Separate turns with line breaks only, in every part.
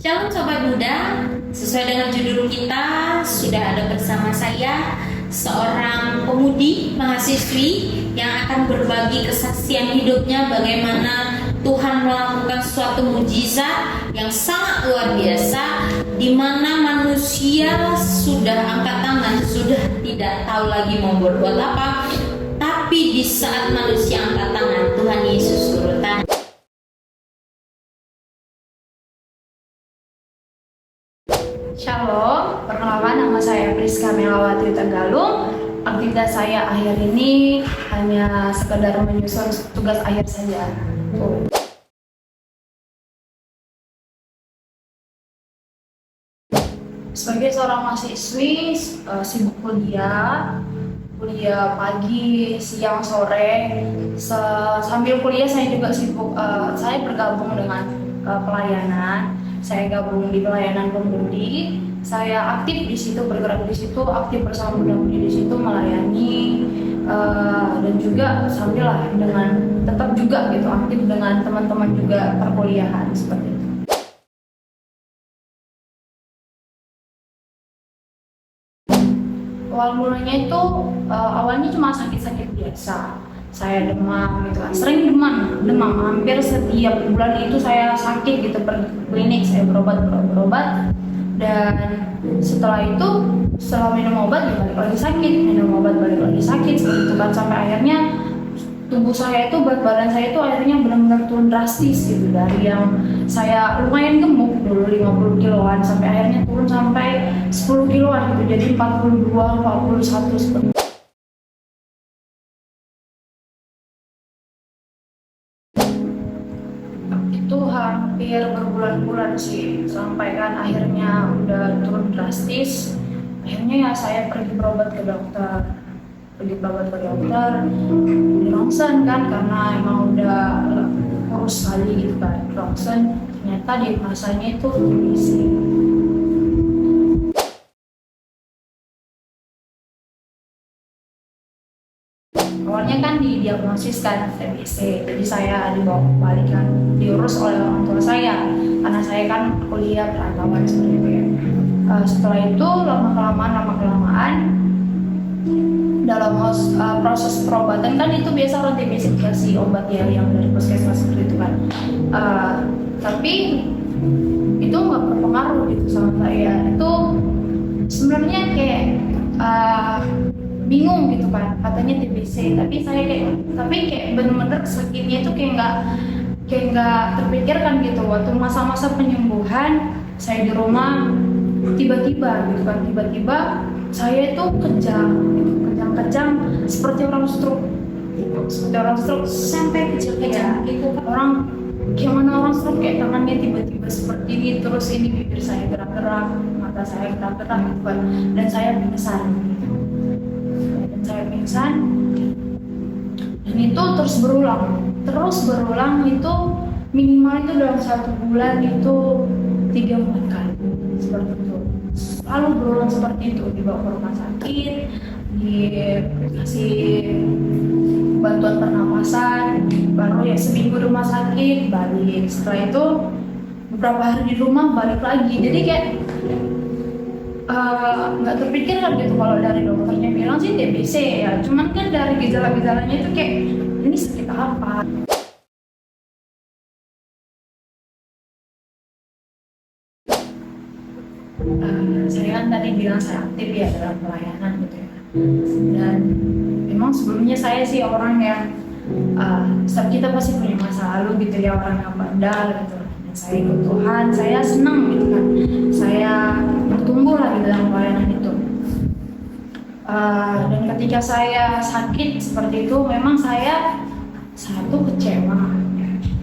Shalom Sobat Muda, sesuai dengan judul kita sudah ada bersama saya seorang pemudi mahasiswi yang akan berbagi kesaksian hidupnya bagaimana Tuhan melakukan suatu mujizat yang sangat luar biasa di mana manusia sudah angkat tangan, sudah tidak tahu lagi mau berbuat apa, tapi di saat manusia angkat tangan Tuhan Yesus turun tangan.
Shalom, perkenalkan nama saya Priska Melawati Tegalung. Aktivitas saya akhir ini hanya sekedar menyusun tugas akhir saja. Sebagai seorang mahasiswi, sibuk kuliah pagi, siang, sore. Sambil kuliah saya juga sibuk, saya bergabung dengan pelayanan. Saya gabung di pelayanan pemudi. Saya aktif di situ, bergerak di situ, aktif bersama muda-mudi di situ melayani, dan juga sambil lah dengan tetap juga gitu aktif dengan teman-teman juga perkuliahan seperti itu. Awal mulanya itu awalnya cuma sakit-sakit biasa. Saya demam gitu kan, sering demam hampir setiap bulan itu saya sakit gitu, pergi ke klinik, saya berobat dan setelah minum obat ya balik lagi sakit, minum obat balik lagi sakit seperti itu kan, sampai akhirnya tubuh saya itu, berat badan saya itu akhirnya benar-benar turun drastis gitu, dari yang saya lumayan gemuk dulu 50 kiloan sampai akhirnya turun sampai 10 kiloan gitu, jadi 42, 41 seperti itu. Itu hampir berbulan-bulan sih, sampai kan akhirnya udah turun drastis. Akhirnya ya saya pergi berobat ke dokter, di rongsen kan, karena emang udah kurus sekali gitu kan, rongsen. Ternyata di masanya itu TBC. Awalnya kan didiagnosis kan TBC, jadi saya dibawa balik kan, diurus oleh orang tua saya karena saya kan kuliah perantauan seperti itu ya. Setelah itu lama kelamaan dalam proses perobatan kan itu biasa orang TBC dikasih obat ya yang dari puskesmas seperti itu kan, tapi itu nggak berpengaruh gitu sama saya. Itu sebenarnya kayak bingung gitu kan, katanya TBC, tapi kayak bener-bener sakitnya itu kayak nggak terpikirkan gitu. Waktu masa-masa penyembuhan saya di rumah tiba-tiba saya itu kejang seperti orang stroke sampai kejang gitu. Orang gimana orang stroke, kayak tangannya tiba-tiba seperti ini, terus ini bibir saya gerak-gerak, mata saya gerak-gerak gitu kan, dan saya pingsan dan itu terus berulang itu minimal itu dalam 1 bulan itu 3-4 kali seperti itu, selalu berulang seperti itu. Dibawa ke rumah sakit, dikasih bantuan pernapasan, baru ya seminggu rumah sakit balik. Setelah itu beberapa hari di rumah balik lagi, jadi kayak nggak terpikirkan gitu. Kalau dari dokternya bilang sih TBC ya, cuman kan dari gejala-gejalanya itu kayak ini sakit apa. Saya kan tadi bilang saya aktif ya dalam pelayanan gitu ya, dan memang sebelumnya saya sih orang yang setiap kita pasti punya masa lalu gitu ya, orang yang bandel gitu. Dan saya ikut Tuhan, saya senang gitu kan, saya bertumbuh lah di dalam pelayanan itu. Dan ketika saya sakit seperti itu, memang saya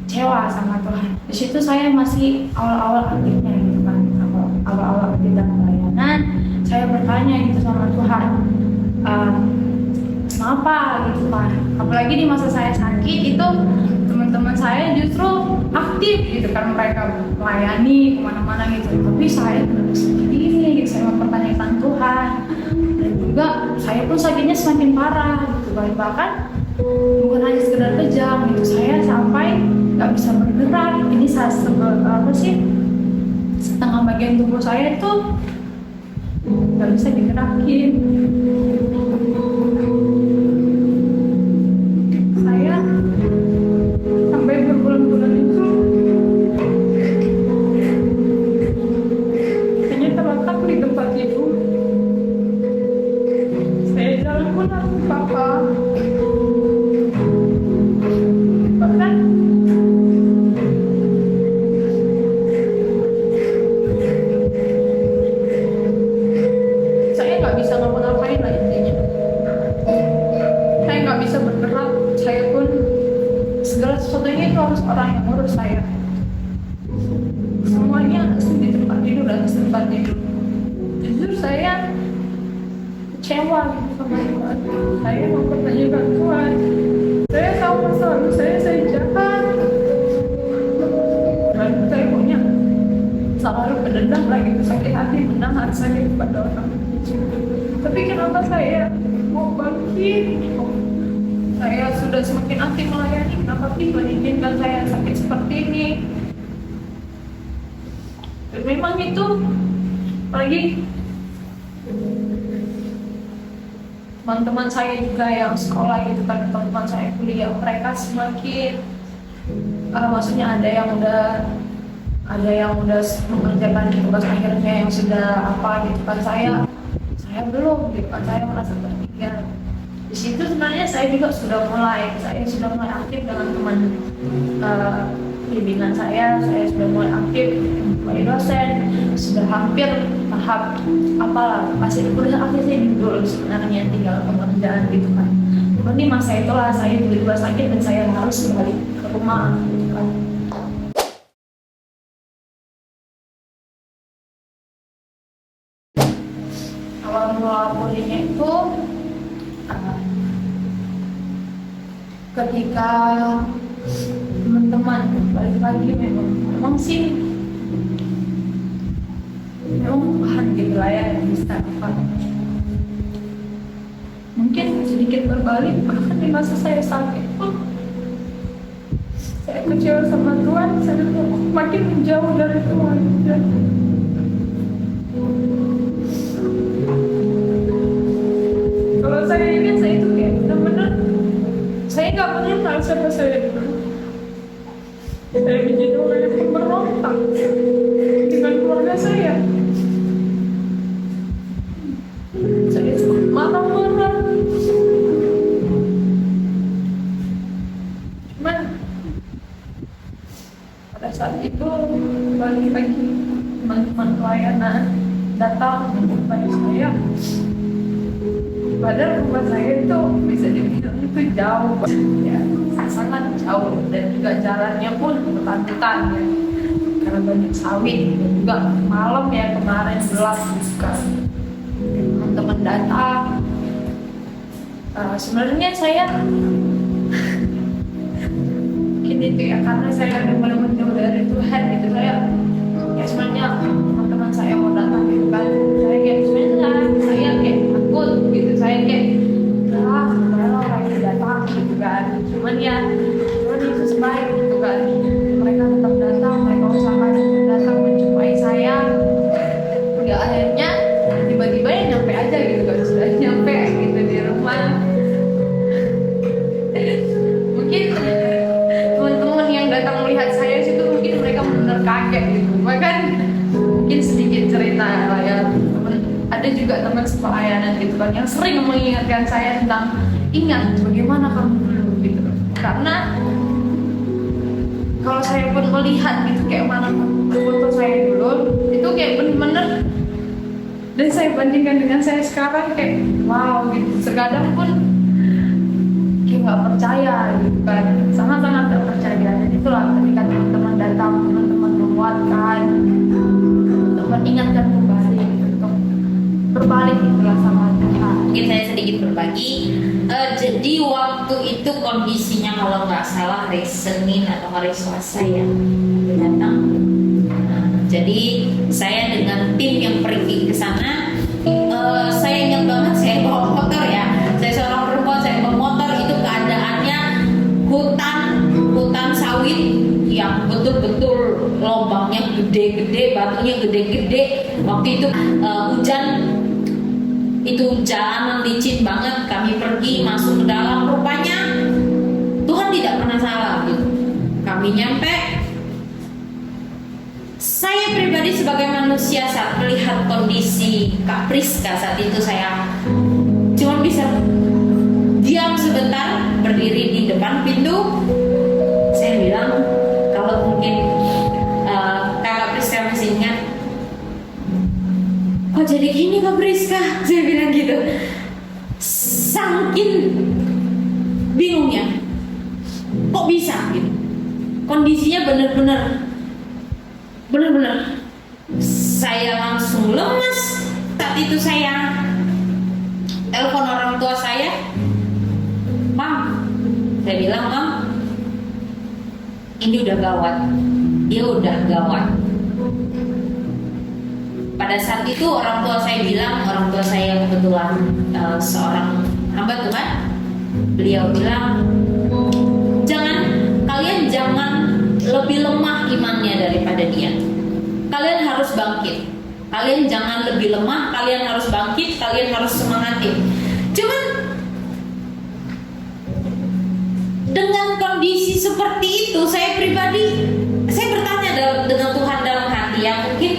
kecewa sama Tuhan. Di situ saya masih awal-awal aktifnya gitu kan, awal-awal aktif dalam pelayanan. Saya bertanya gitu sama Tuhan, kenapa gitu kan? Apalagi di masa saya sakit itu teman-teman saya justru aktif gitu kan, mereka melayani kemana-mana gitu, tapi saya terus sendiri gitu. Saya mempertanyakan Tuhan, dan juga saya pun sakitnya semakin parah gitu kan, bahkan bukan hanya sekedar kejang gitu, saya sampai nggak bisa bergerak. Ini saya bagian tubuh saya itu nggak bisa digerakin. Saya sampai berbulan-bulan itu hanya terletak di tempat tidur. Saya jalan pun harus papa. Bahkan saya nggak bisa ngapa-ngapain lah intinya. Saya nggak bisa bergerak. Saya pun segala sesuatunya itu harus orang yang ngurus saya. Semuanya di tempat tidur dan tempat tidur. Jujur saya kecewa gitu sama Tuhan. Saya mempertanyakan Tuhan. Saya tahu masa lalu saya jahat. Dan saya punya selalu pendendam lagi sakit hati menahan sakit kepada orang. Tapi kenapa saya mau bangkit? Saya sudah semakin aktif melayani. Kenapa Tuhan izinkan saya sakit seperti ini? Dan memang itu apalagi teman-teman saya juga yang sekolah gitu kan, teman-teman saya kuliah, mereka semakin maksudnya ada yang udah mengerjakan tugas akhirnya yang sudah apa gitu kan, saya belum gitu kan, saya merasa tertinggal. Di situ sebenarnya saya juga sudah mulai aktif dengan teman bimbingan saya sudah mulai aktif sebagai dosen, sudah hampir tahap apalah masih udah akhirnya dulu sebenarnya tinggal pengerjaan gitu kan. Cuman di masa itulah saya tiba-tiba sakit dan saya harus balik ke rumah gitu kan. Awal mula pulihnya itu ketika teman-teman balik lagi memang sih memang bahan gitu lah ya bisa apa mungkin sedikit berbalik. Bahkan di masa saya sakit pun saya kecewa sama Tuhan, saya makin menjauh dari Tuhan. Kalau saya ingat saya itu kayak benar-benar saya nggak mengenal siapa saya dulu. Saya menjadi orang yang pemberontak dengan keluarga saya. Saya marah-marah. Cuman pada saat itu balik lagi teman-teman pelayanan datang menjumpai saya. Padahal rumah saya itu bisa dibilang itu jauh, ya sangat jauh, dan juga jalannya pun hutan-hutan ya, karena banyak sawit dan juga malam ya kemarin gelap juga. Teman-teman datang, sebenarnya saya mungkin itu ya karena saya udah mulai menjauh dari Tuhan gitu, saya ya sebenarnya teman-teman saya mau datang gitu kan, saya kayak sebenarnya saya kayak takut gitu, saya kayak kalau orang itu datang gitu kan, cuman itu sebaik gitu kan, mereka tetap datang, mereka usahakan datang menjumpai saya. Ya akhirnya tiba-tiba ya nyampe aja gitu kan, sudah nyampe gitu di rumah. Mungkin teman-teman yang datang melihat saya situ mungkin mereka benar kaget gitu, bahkan mungkin sedikit cerita lah ya, ada juga teman sepelayanan gitu kan yang sering mengingatkan saya tentang ingat bagaimana kamu dulu gitu, karena kalau saya pun melihat gitu kayak mana foto saya dulu itu kayak bener-bener, dan saya bandingkan dengan saya sekarang kayak wow gitu, terkadang pun kayak nggak percaya gitu kan, sangat-sangat tak percaya. Dan itulah ketika teman-teman datang, teman-teman menguatkan, teman ingatkan kembali gitu, untuk berbalik itulah sama Tuhan.
Mungkin saya sedikit berbagi. Jadi waktu itu kondisinya kalau nggak salah hari Senin atau hari Selasa ya datang. Jadi saya dengan tim yang pergi ke sana, saya ingat banget saya bawa motor ya. Saya seorang perempuan, saya bawa motor, itu keadaannya hutan sawit yang betul-betul lubangnya gede gede-gede, batunya gede-gede. Waktu itu hujan, itu jalanan licin banget. Kami pergi masuk ke dalam, rupanya Tuhan tidak pernah salah gitu. Kami nyampe. Saya pribadi sebagai manusia saat melihat kondisi Kak Priska saat itu, saya cuma bisa diam sebentar, berdiri di depan pintu. Saya bilang, kalau mungkin Kak Priska masih ingat, kok jadi gini Kak Priska? Saya bilang gitu. Saking bingungnya, kok bisa gitu? Kondisinya benar-benar saya langsung lemes. Saat itu saya telepon orang tua saya, Mam, saya bilang, Mam, ini udah gawat, dia udah gawat. Pada saat itu orang tua saya bilang, orang tua saya kebetulan seorang hamba Tuhan, beliau bilang, kalian jangan lebih lemah imannya daripada dia. Kalian harus bangkit. Kalian jangan lebih lemah, kalian harus bangkit, kalian harus semangatin. Cuman dengan kondisi seperti itu, saya pribadi, saya bertanya dengan Tuhan dalam hati, ya mungkin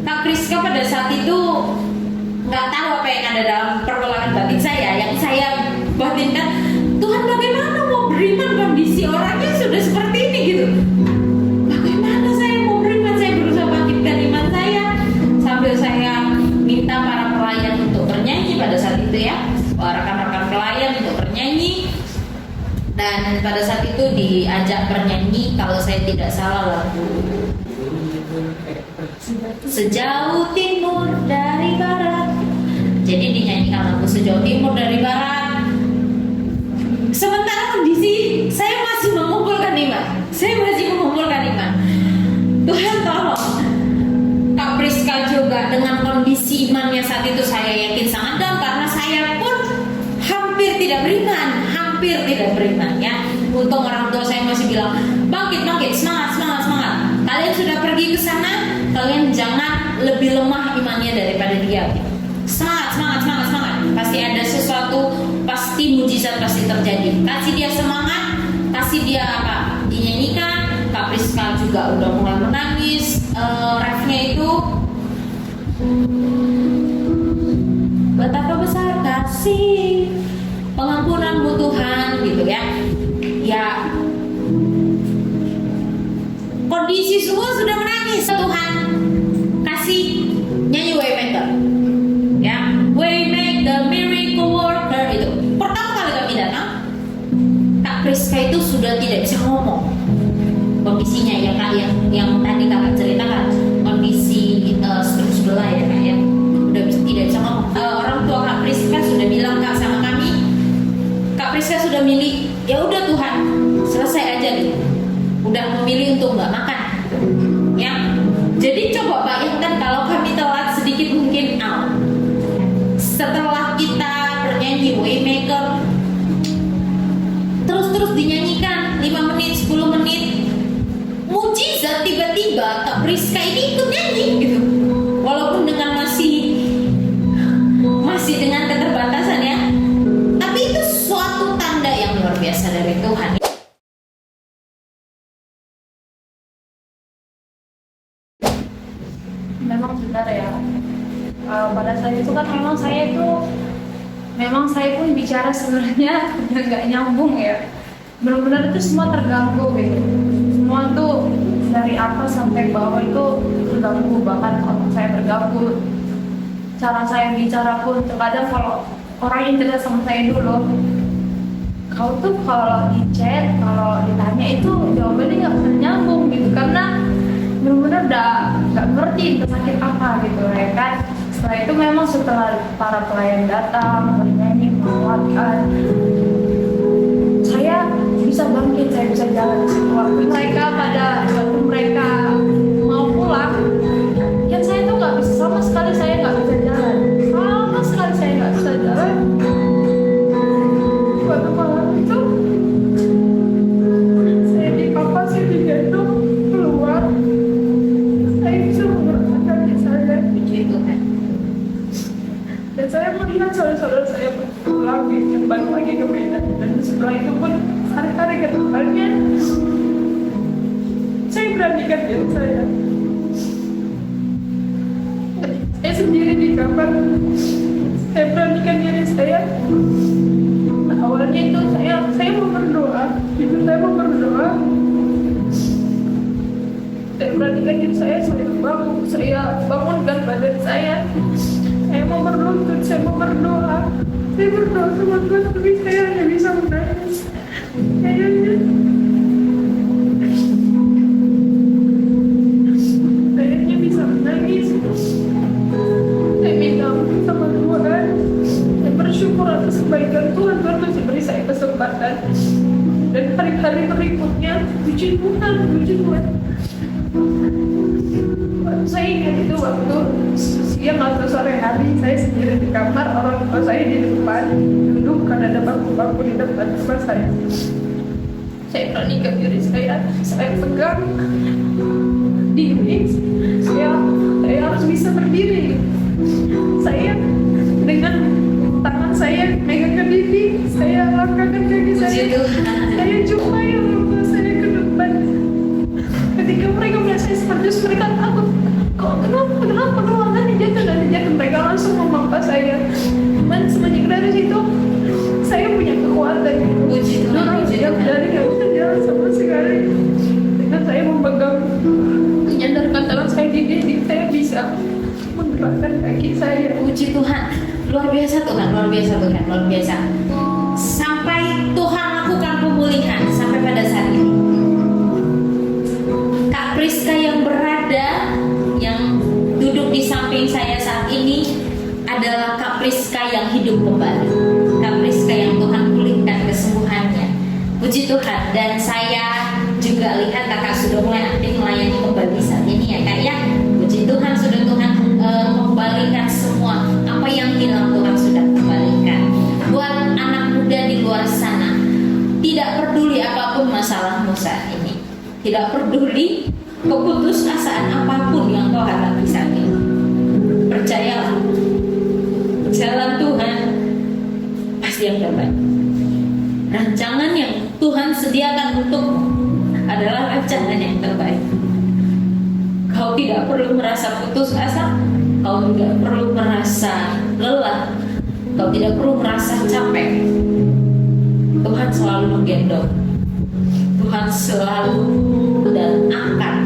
Kak Priska pada saat itu nggak tahu apa yang ada dalam pergolakan batin saya. Yang saya batinkan, Tuhan bagaimana mau beriman kondisi orangnya sudah seperti ini gitu. Bagaimana saya mau beriman? Saya berusaha bangkitkan iman saya sambil saya minta para pelayan untuk bernyanyi pada saat itu, ya, rekan-rekan pelayan untuk bernyanyi. Dan pada saat itu diajak bernyanyi, kalau saya tidak salah, lagu Sejauh Timur dari Barat. Jadi dinyanyikan lagu Sejauh Timur dari Barat. Sementara kondisi saya masih mengumpulkan iman. Tuhan tolong. Kak Priska juga dengan kondisi imannya saat itu, saya yakin sangat down, karena saya pun hampir tidak beriman, ya. Untung orang tua saya masih bilang, bangkit, semangat. Kalian sudah pergi ke sana, kalian jangan lebih lemah imannya daripada dia. Semangat. Pasti ada sesuatu, pasti mujizat pasti terjadi. Kasih dia semangat, kasih dia apa? Dinyanyikan. Kak Priska juga udah mulai menangis. Refnya itu, betapa besar kasih pengampunanmu Tuhan, gitu ya. Ya, kondisi semua sudah menangis. Tuhan kasih nyanyi Waymaker, ya, Waymaker, Miracle Worker. Itu pertama kali kami datang, Kak Priska itu sudah tidak bisa ngomong. Kondisinya yang tadi kakak ceritakan, kondisi stroke sebelah, ya kak, ya, udah tidak bisa ngomong. Orang tua Kak Priska sudah bilang kak sama kami, Kak Priska sudah milih, ya udah Tuhan, selesai aja nih. Udah memilih untuk nggak makan, ya. Jadi coba bayangkan kalau kami telat sedikit mungkin out. Setelah kita bernyanyi Waymaker, terus dinyanyikan 5 menit, 10 menit, mujizat tiba-tiba Kak Priska ini ikut nyanyi gitu. Walaupun dengan masih dengan keterbatasan, ya, tapi itu suatu tanda yang luar biasa dari Tuhan.
Memang benar, ya. Pada saat itu kan memang saya pun bicara sebenarnya udah nggak nyambung, ya. Benar-benar itu semua terganggu gitu. Semua tuh dari atas sampai bawah itu terganggu, bahkan otak saya terganggu. Cara saya bicara pun terkadang kalau orang yang cerita sama saya dulu, kau tuh kalau di chat, kalau ditanya itu jawabannya nggak pernah nyambung gitu, karena benar-benar udah nggak ngerti itu sakit apa gitu, ya kan. Setelah itu memang setelah para pelayan datang bernyanyi menguatkan, saya bisa bangkit, saya bisa jalan. Waktu mereka mau pulang, kan saya tuh nggak bisa sama sekali, saya nggak bisa jalan. Waktu malam itu saya digendong keluar, melihat saudara-saudara saya pulang balik lagi ke Medan, dan setelah itu pun hari-hari ke depannya saya beranikan diri saya sendiri di kamar. Saya beranikan diri saya. Nah, awalnya itu saya mau berdoa, saya mau berdoa. Saya beranikan diri saya bangunkan badan saya. Saya mau berlutut, saya mau berdoa. Saya berdoa sama Tuhan, tapi saya hanya bisa menangis. Saya hanya bisa menangis. Saya minta sama Tuhan. Saya bersyukur atas kebaikan Tuhan. Tuhan masih beri saya kesempatan. Dan hari-hari berikutnya, puji Tuhan. Saya ingat itu waktu siang atau sore hari, saya sendiri di kamar, orang tua saya di depan duduk, karena ada bangku-bangku di depan rumah saya. Saya beranikan diri saya pegang dinding, saya harus bisa berdiri. Saya dengan tangan saya megangkan dinding, saya langkahkan kaki saya. Saya jumpai orang tua saya ke depan. Ketika mereka melihat saya seperti itu, mereka takut. Kenapa ruangannya jatuh, mereka langsung memampas saya. Cuman semenjak dari situ saya punya kekuatan. Orang siap dari nggak bisa jalan sama sekali. Dengan saya memegang, menyandarkan tangan saya di dinding, saya bisa menggerakkan kaki saya.
Puji Tuhan, luar biasa Tuhan, luar biasa Tuhan, luar biasa. Sampai Tuhan lakukan pemulihan sampai pada saat ini. Kak Priska yang duduk di samping saya saat ini adalah Kak Priska yang hidup kembali. Kak Priska yang Tuhan pulihkan kesembuhannya. Puji Tuhan. Dan saya juga lihat kakak sudah mulai aktif melayani kembali saat ini ya Kak ya. Puji Tuhan, sudah Tuhan mengembalikan semua apa yang hilang, Tuhan sudah kembalikan. Buat anak muda di luar sana, tidak peduli apapun masalahmu saat ini, tidak peduli keputusasaan apapun yang kau hadapi saat ini, percayalah, jalan Tuhan pasti yang terbaik. Rancangan yang Tuhan sediakan untukmu adalah rancangan yang terbaik. Kau tidak perlu merasa putus asa, kau tidak perlu merasa lelah, kau tidak perlu merasa capek. Tuhan selalu menggendong, Tuhan selalu dan akan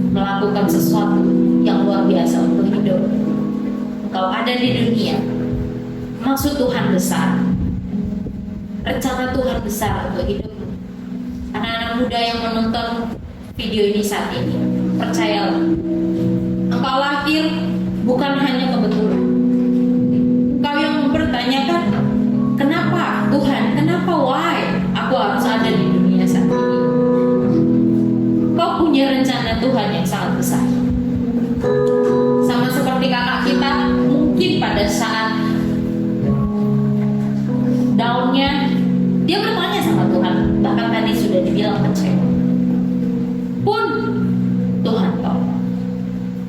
melakukan sesuatu yang luar biasa untuk hidup. Kau ada di dunia, maksud Tuhan besar, rencana Tuhan besar untuk hidupmu. Anak-anak muda yang menonton video ini saat ini, percayalah, engkau lahir bukan hanya kebetulan. Kau yang mempertanyakan, kenapa Tuhan, kenapa why aku harus ada di dunia saat ini? Kau punya rencana Tuhan yang sangat besar. Sama seperti kakak kita, mungkin pada saat down-nya, dia bertanya sama Tuhan. Bahkan tadi sudah dibilang kecewa. Pun Tuhan tahu.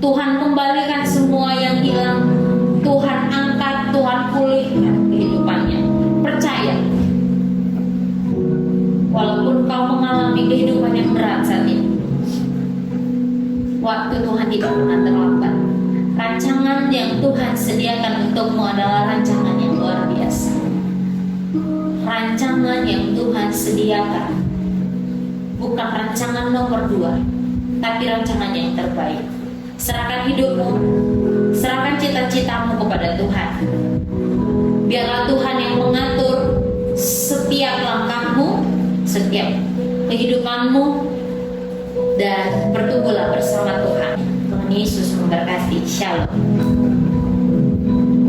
Tuhan kembalikan semua yang hilang. Tuhan angkat, Tuhan pulihkan kehidupannya. Percaya. Walaupun kau mengalami kehidupan yang berat saat ini, waktu Tuhan tidak pernah terlambat. Rancangan yang Tuhan sediakan untukmu adalah rancangan yang luar biasa. Rancangan yang Tuhan sediakan bukan rancangan nomor 2, tapi rancangan yang terbaik. Serahkan hidupmu, serahkan cita-citamu kepada Tuhan. Biarlah Tuhan yang mengatur setiap langkahmu, setiap kehidupanmu, dan bertumbuhlah bersama Tuhan. Tuhan Yesus memberkati. Shalom.